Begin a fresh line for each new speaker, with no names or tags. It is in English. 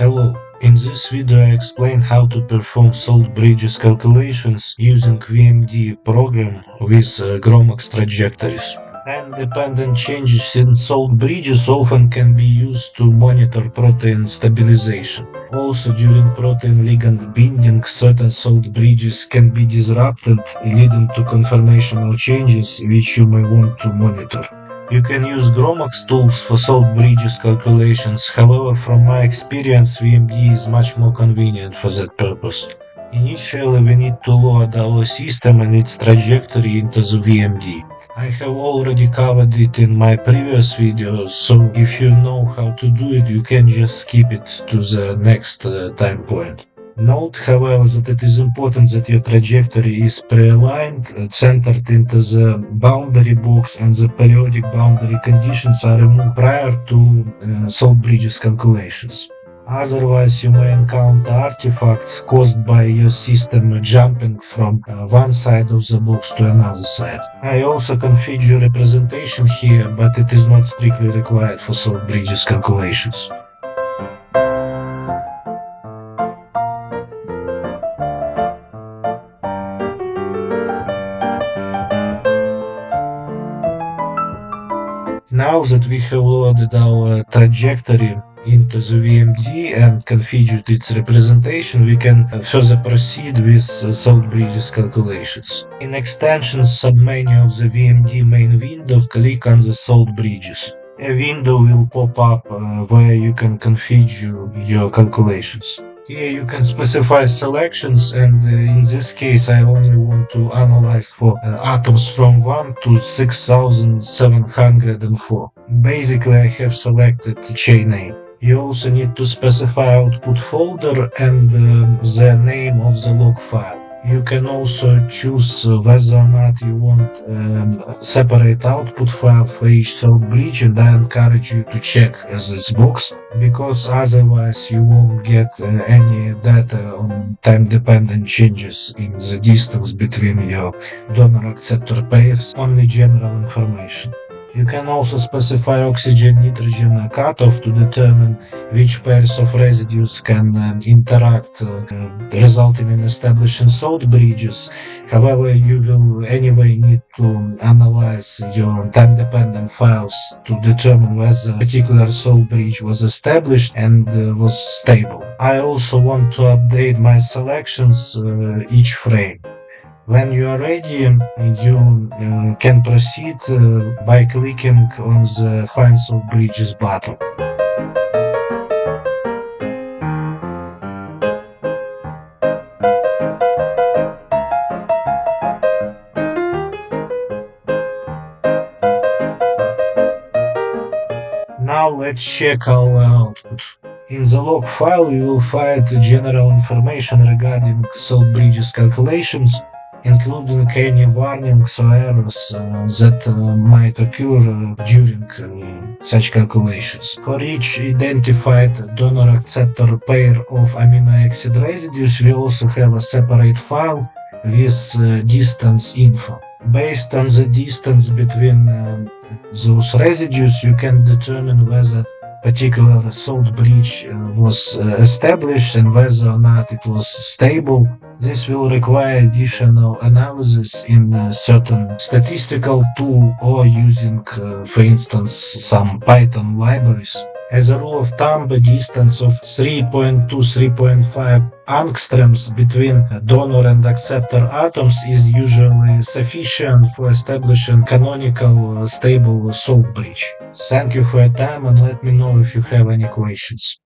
Hello, in this video I explain how to perform salt bridges calculations using VMD program with GROMACS trajectories. Time-dependent changes in salt bridges often can be used to monitor protein stabilization. Also, during protein ligand binding, certain salt bridges can be disrupted, leading to conformational changes which you may want to monitor. You can use GROMACS tools for salt bridges calculations, however from my experience VMD is much more convenient for that purpose. Initially we need to load our system and its trajectory into the VMD. I have already covered it in my previous videos, so if you know how to do it you can just skip it to the next time point. Note, however, that it is important that your trajectory is pre-aligned, centered into the boundary box, and the periodic boundary conditions are removed prior to salt bridges calculations. Otherwise, you may encounter artifacts caused by your system jumping from one side of the box to another side. I also configure representation here, but it is not strictly required for salt bridges calculations. Now that we have loaded our trajectory into the VMD and configured its representation, we can further proceed with salt bridges calculations. In Extensions submenu of the VMD main window, click on the salt bridges. A window will pop up where you can configure your calculations. Here you can specify selections, and in this case I only want to analyze for atoms from 1 to 6704. Basically I have selected chain name. You also need to specify output folder and the name of the log file. You can also choose whether or not you want separate output file for each salt bridge, and I encourage you to check this box, because otherwise you won't get any data on time-dependent changes in the distance between your donor-acceptor pairs, only general information. You can also specify oxygen-nitrogen cutoff to determine which pairs of residues can interact, resulting in establishing salt bridges. However, you will anyway need to analyze your time-dependent files to determine whether a particular salt bridge was established and was stable. I also want to update my selections each frame. When you are ready, you can proceed by clicking on the Find Salt Bridges button. Now let's check our output. In the log file you will find general information regarding salt bridges calculations, including any warnings or errors that might occur during such calculations. For each identified donor-acceptor pair of amino acid residues, we also have a separate file with distance info. Based on the distance between those residues, you can determine whether particular salt bridge was established and whether or not it was stable. This will require additional analysis in certain statistical tool or using, for instance, some Python libraries. As a rule of thumb, a distance of 3.2–3.5 angstroms between donor and acceptor atoms is usually sufficient for establishing canonical stable salt bridge. Thank you for your time, and let me know if you have any questions.